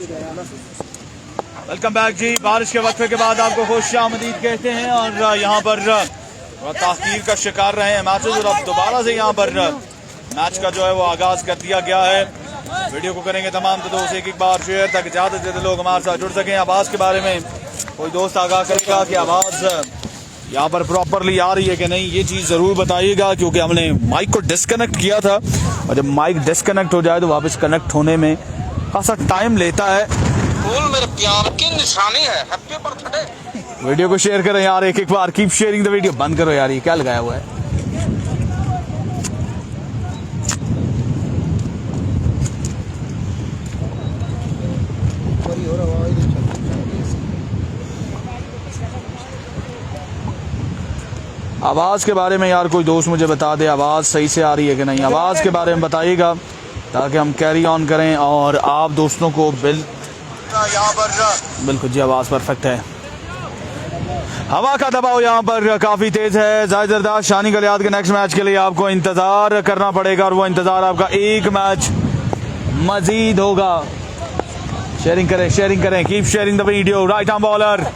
Welcome back जी। बारिश के वक्फे के बाद आपको खुशामदीद कहते हैं और यहाँ पर ताख़ीर का शिकार रहे हैं मैचेस और अब दोबारा से यहाँ पर मैच का जो है वो आगाज कर दिया गया है। वीडियो को करेंगे तमाम तो दोस्त एक बार शेयर ताकि ज़्यादा से ज़्यादा लोग हमारे साथ जुड़ सकें। आवाज़ के बारे में कोई दोस्त आगाह करेगा कि आवाज़ यहाँ पर प्रॉपरली आ रही है कि नहीं, ये चीज़ ज़रूर बताइएगा क्योंकि हमने माइक को डिस्कनेक्ट किया था और जब माइक डिस्कनेक्ट हो जाए तो वापस कनेक्ट होने में खासा टाइम लेता है। फूल मेरे प्यार की निशानी है। Happy birthday. वीडियो को शेयर करें यार एक बार। Keep sharing the video. बंद करो यार, ये क्या लगाया हुआ है। आवाज़ के बारे में यार कोई दोस्त मुझे बता दे आवाज़ सही से आ रही है कि नहीं। आवाज़ के बारे में बताइएगा ताकि हम कैरी ऑन करें और आप दोस्तों को बिल्कुल जी आवाज़ परफेक्ट है। हवा का दबाव यहाँ पर काफ़ी तेज़ है। जाहिद जरदार शानी गलियात के नेक्स्ट मैच के लिए आपको इंतज़ार करना पड़ेगा और वो इंतज़ार आपका एक मैच मजीद होगा। शेयरिंग करें keep sharing the video. Right arm bowler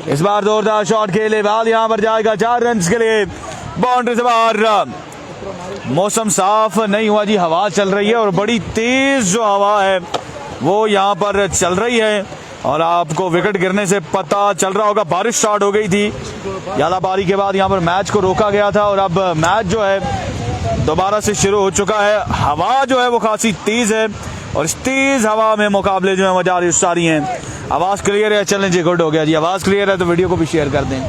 इस बार जोरदार शॉट खेले, बॉल यहाँ पर जाएगा 4 रन के लिए, बाउंड्री से बाहर। मौसम साफ नहीं हुआ जी, हवा चल रही है और बड़ी तेज जो हवा है वो यहाँ पर चल रही है और आपको विकेट गिरने से पता चल रहा होगा बारिश स्टार्ट हो गई थी। यालाबारी के बाद यहाँ पर मैच को रोका गया था और अब मैच जो है दोबारा से शुरू हो चुका है। हवा जो है वो खासी तेज है और इस तेज हवा में मुकाबले जो है वो जारी हैं। आवाज़ क्लियर है? चलें जी, गुड हो गया जी। आवाज़ क्लियर है तो वीडियो को भी शेयर कर दें।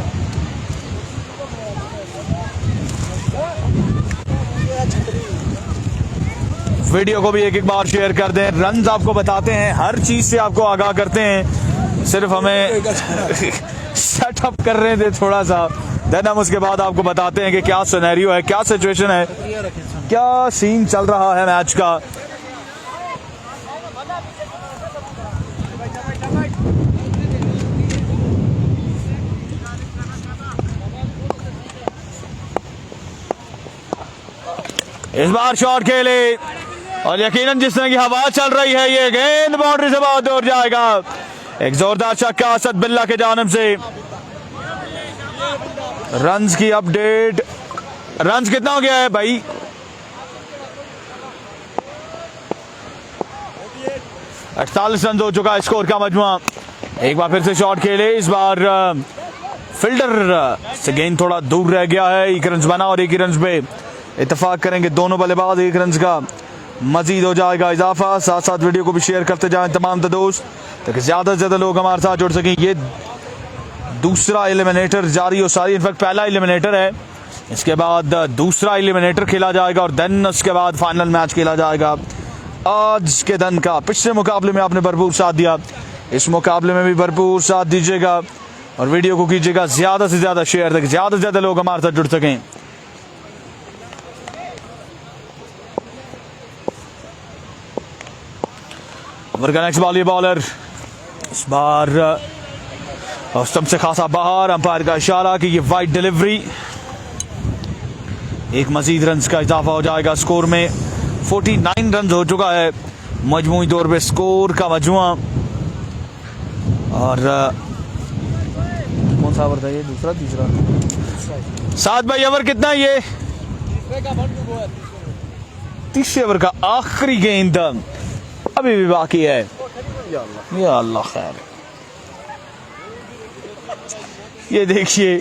वीडियो को भी एक बार शेयर कर दें। रन्स आपको बताते हैं, हर चीज़ से आपको आगाह करते हैं, सिर्फ हमें सेटअप कर रहे थे थोड़ा सा, देन हम उसके बाद आपको बताते हैं कि क्या सिनेरियो है, क्या सिचुएशन है, क्या सीन चल रहा है मैच का। इस बार शॉट खेले और यकीनन जिस तरह की हवा चल रही है ये गेंद बाउंड्री से बहुत दूर जाएगा। एक जोरदार छक्का असद बिल्ला के जानिब से। रन्स की अपडेट, रन्स कितना हो गया है भाई? 48 रन हो चुका है स्कोर का मजमुआ। एक बार फिर से शॉट खेले, इस बार फील्डर से गेंद थोड़ा दूर रह गया है। 1 रन बना और 1 रन पे इत्तेफाक करेंगे दोनों बल्लेबाज। 1 रन का मजीद हो जाएगा इजाफा। साथ साथ वीडियो को भी शेयर करते जाएं तमाम दोस्त ताकि ज़्यादा से ज़्यादा लोग हमारे साथ जुड़ सकें। ये दूसरा एलिमिनेटर जारी हो सारी, इनफैक्ट पहला एलिमिनेटर है, इसके बाद दूसरा एलिमिनेटर खेला जाएगा और देन उसके बाद फाइनल मैच खेला जाएगा आज के दिन का। पिछले मुकाबले में आपने भरपूर साथ दिया, इस मुकाबले में भी भरपूर साथ दीजिएगा और वीडियो को कीजिएगा ज़्यादा से ज़्यादा शेयर ताकि ज़्यादा से ज़्यादा लोग हमारे साथ जुड़ सकें। ओवर का नेक्स्ट बॉल, ये बॉलर इस बार स्टंप से खासा बाहर। अंपायर का इशारा कि ये वाइड डिलीवरी। 1 मजीद रन का इजाफा हो जाएगा स्कोर में। 49 रन हो चुका है मजमूई तौर पे स्कोर का मजमुआ। और कौन सा ओवर था ये? दूसरा तीसरा 7 भाई ओवर कितना है ये? तीसरे ओवर का आखिरी गेंद अभी भी बाकी है। या अल्लाह खैर। ये देखिए,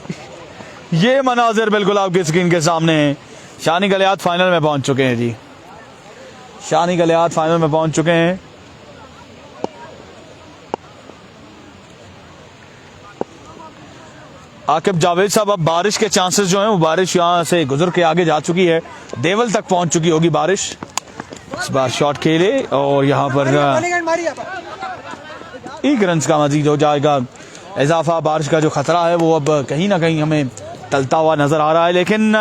ये मनाजिर बिल्कुल आपकी स्क्रीन के सामने हैं। शानी गलियात फाइनल में पहुंच चुके हैं जी। शानी गलियात फाइनल में पहुंच चुके हैं। आकिब जावेद साहब, अब बारिश के चांसेस जो हैं वो बारिश यहाँ से गुजर के आगे जा चुकी है, देवल तक पहुंच चुकी होगी बारिश। इस बार शॉट खेले और यहाँ पर 1 रन का मजीद हो जाएगा इजाफा। बारिश का जो खतरा है वो अब कहीं ना कहीं हमें टलता हुआ नजर आ रहा है, लेकिन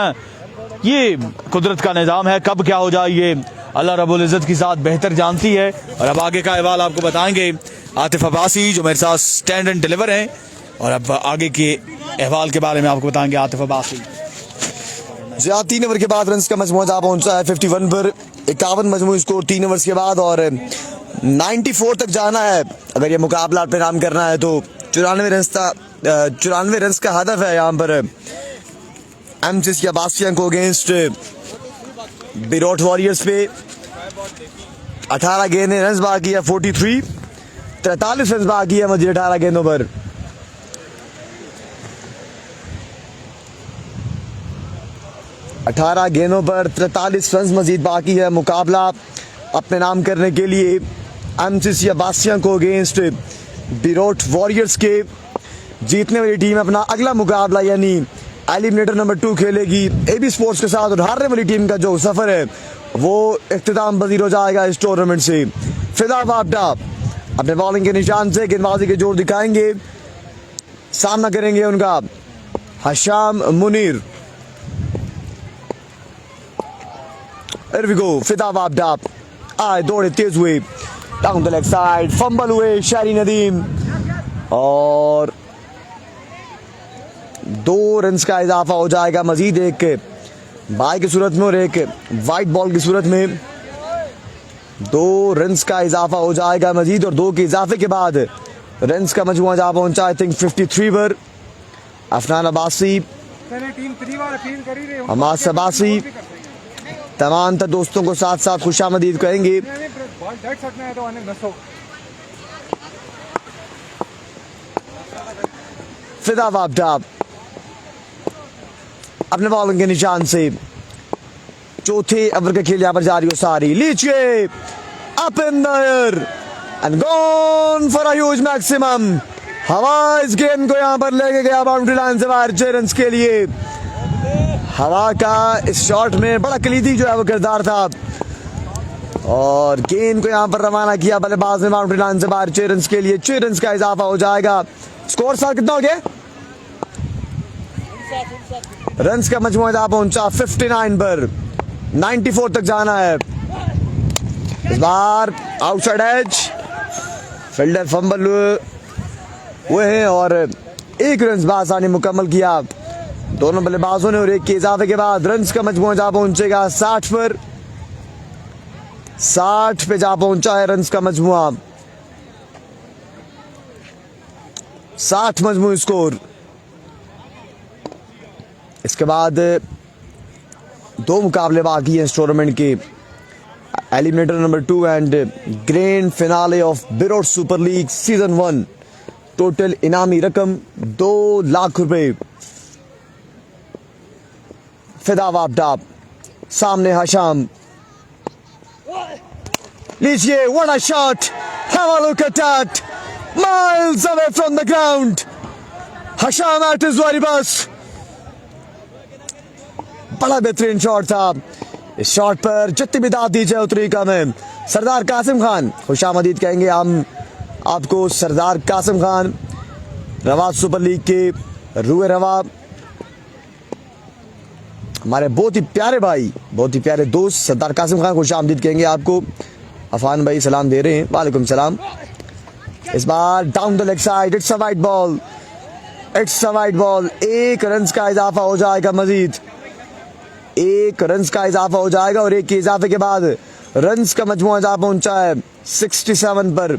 ये कुदरत का निज़ाम है, कब क्या हो जाए ये अल्लाह रब्बुल इज़्ज़त की ज़ात बेहतर जानती है। और अब आगे का अहवाल आपको बताएंगे आतिफ अब्बासी जो मेरे साथ स्टैंड एंड डिलीवर हैं, और अब आगे के अहवाल के बारे में आपको बताएंगे आतिफ अब्बासी। 3 ओवर के बाद रन का मजमूआ पहुंचा है 51 पर। 51 मजमूई स्कोर 3 ओवर्स के बाद और 94 तक जाना है अगर ये मुकाबला पे नाम करना है तो 94 रन का हदफ है यहाँ पर एमसीसी अब्बासियां को अगेंस्ट बिरोट वॉरियर्स पे। 18 गेंदें रन बाकी है 43, 43 रन बाकी है मजीद 18 गेंदों पर। अठारह गेंदों पर 43 रन मजीद बाकी है मुकाबला अपने नाम करने के लिए एमसीसी अब्बासियां को अगेंस्ट बिरोट वॉरियर्स के। जीतने वाली टीम अपना अगला मुकाबला यानी एलिमिनेटर नंबर 2 खेलेगी एबी स्पोर्ट्स के साथ, और हारने वाली टीम का जो सफर है वो इख्तिताम पजीर हो जाएगा इस टूर्नामेंट से। फिदा वापडा अपने बॉलिंग के निशान से गेंदबाजी के जोर दिखाएंगे, सामना करेंगे उनका Hasham Munir. Here we go, फिदा वापडा आए दौड़े तेज हुए down the leg side, fumble हुए शारी नदीम और 2 रन का इजाफा हो जाएगा मजीद, एक बाई की सूरत में और एक वाइट बॉल की सूरत में। 2 रन का इजाफा हो जाएगा मजीद और 2 के इजाफे के बाद रन का मजमुआ जा पहुंचा आई थिंक 53 पर। अफनान अब्बासी, हमास अब्बासी तमाम तर दोस्तों को साथ साथ खुशामदीद कहेंगे। फिदा वापडा अपने बॉलिंग के निशान से चौथे ओवर का खेल यहाँ पर जारी हो सारी, लीजिए up in the air and gone for a huge maximum. हवा इस गेंद को यहाँ पर लेके गया बाउंड्री लाइन से बाहर 6 रन के लिए। हवा का इस शॉट में बड़ा कलीदी जो है वो किरदार था और गेंद को यहाँ पर रवाना किया बल्लेबाज ने बाउंड्री लाइन से बाहर 6 रन के लिए। 6 रन का इजाफा हो जाएगा। स्कोर सार कितना हो गया? रन का मजमुआ जा पहुंचा 59 पर। 94 तक जाना है। इस बार आउटसाइड एज फील्डर फंबल हुए हैं और 1 रन बासानी मुकम्मल किया दोनों बल्लेबाजों ने और 1 के इजाफे के बाद रन का मजमुआ जा पहुंचेगा 60 पर। 60 पे जा पहुंचा है रन का मजमुआ, 60 मजमू स्कोर। इसके बाद 2 मुकाबले बाकी हैं इस टूर्नामेंट के, eliminator number 2 and grand finale of Birot super league season 1। Total इनामी रकम 2 लाख रुपए। फिदा वापडा सामने हशाम, लीजिए what a shot, have a look at that, miles away from the ground. Hasham at his very best, बड़ा बेहतरीन शॉट था। इस शॉट पर जितनी भी दाद दी जाए उतनी कम है। सरदार कासिम खान, खुशामदीद कहेंगे हम आपको सरदार कासिम खान, रवा सुपर लीग के रूए रवा, हमारे बहुत ही प्यारे भाई, बहुत ही प्यारे दोस्त सरदार कासिम खान, खुशामदीद कहेंगे आपको। अफान भाई सलाम दे रहे हैं, वालेकुम सलाम। इस बार down the leg side, it's a wide ball, it's a wide ball. 1 run का इजाफा हो जाएगा मजीद, 1 रन का इजाफा हो जाएगा और 1 के इजाफे के बाद रन का मजमुआ जा पहुंचा है 67 पर।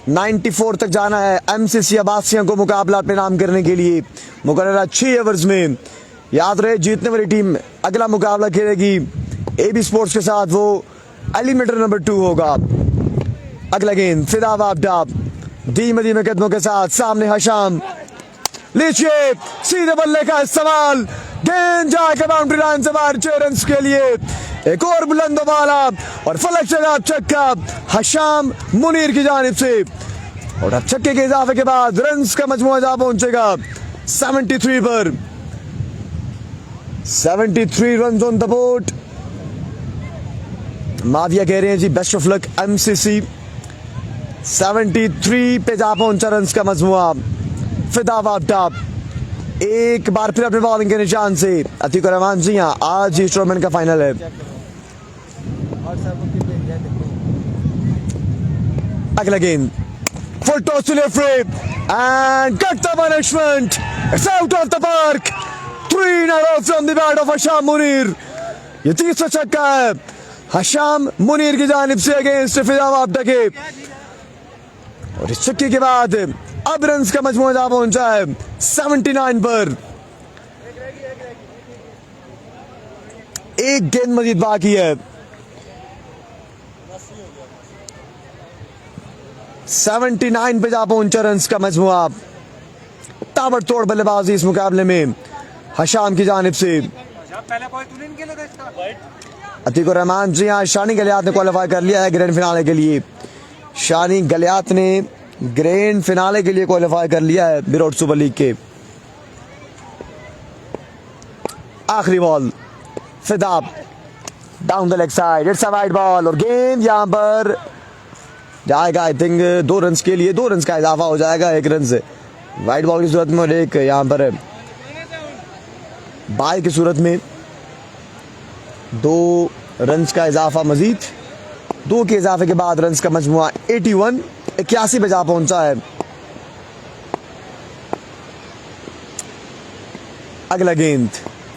94 तक जाना है एमसीसी अब्बासियां को मुकाबला अपने नाम करने के लिए मुकर्ररा 6 ओवर्स में। याद रहे जीतने वाली टीम अगला मुकाबला खेलेगी एबी स्पोर्ट्स के साथ, वो एलिमिनेटर नंबर 2 होगा। अगला गेंद फिदा वापडा धीमे धीमे कदमों के साथ सामने हशाम, लीजिए सीधे बल्ले का इस्तेमाल, गेंद जाकर बाउंड्री लाइन से बाहर 6 रन के लिए। एक और बुलंद वाला और फलक शगाब छक्का हशाम मुनीर की जानिब से और अब छक्के के इजाफे के बाद रन का मजमुआ जा पहुंचेगा 73 पर। 73 run on the board. Muawiya कह रहे हैं जी बेस्ट ऑफ लक एमसीसी। 73 पे जा पहुंचा रन का मजमुआ। फिदा वापडा एक बार फिर अपने बॉलिंग के निशान से। अतीक रहमान जी यहाँ आज इस टूर्नामेंट का फाइनल है। अगला गेंद full toss to left and cut the punishment, it's out of the park. 3 in a row from the bat of Hasham Munir. ये तीसरा छक्का है हशाम मुनीर की जानिब से अगेंस्ट फिजाब टके और इस चक्के के बाद अब रन्स का मजमू जा पहुंचा है 79 पर। एक गेंद मजीद बाकी है। 79 पे जा पहुंचा रन्स का मजमुआ। ताबड़तोड़ बल्लेबाजी इस मुकाबले में हशाम की जानिब से। अतीकुर रहमान जी हाँ, शानी गलियात ने क्वालिफाई कर लिया है ग्रैंड फिनाले के लिए। शानी गलियात ने ग्रैंड फिनाले के लिए क्वालिफाई कर लिया है बिरोट सुपर लीग के। आखिरी बॉल फिदाब down the leg side, it's a wide ball और गेंद यहां पर जाएगा आई थिंक 2 रन्स के लिए। 2 रन्स का इजाफा हो जाएगा 1 रन से वाइड बॉल की सूरत में और एक यहां पर बाय की सूरत में। 2 रन्स का इजाफा मजीद। 2 के इजाफे के बाद रन्स का मजमुआ 81 पे जा पहुंचा है। अगला गेंद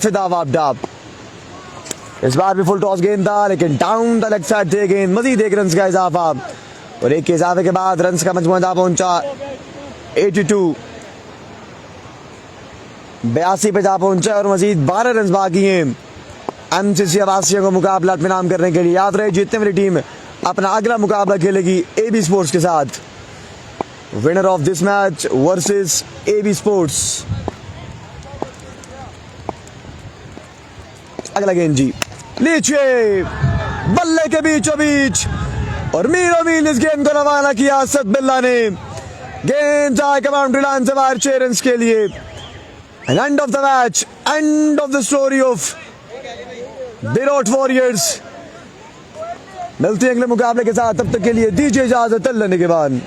फिदाब डाब, इस बार भी फुल टॉस गेंद था लेकिन डाउन द लेग साइड थे गेंद। मजीद 1 रन का इजाफा और 1 के इजाफे के बाद रन्स का मजमुआ जा पहुंचा 82। 82 पे जा पहुंचा और मजीद 12 रन बाकी हैं एमसीसी अब्बासिया को मुकाबला इत्मीनान करने के लिए। याद रहे जीतने वाली टीम अपना अगला मुकाबला खेलेगी एबी स्पोर्ट्स के साथ। Winner of this match versus AB sports. अगला गेंद जी नीचे बल्ले के बीचों बीच और मीलों मील इस गेंद को रवाना किया असद बिल्ला ने। गेंद जाएगा बाउंड्री लाइन से बाहर 6 रन के लिए। End of the match, end of the story of Birot warriors. मिलते हैं अगले मुकाबले के साथ, तब तक के लिए दीजिए इजाजत अल्लाह के बाद।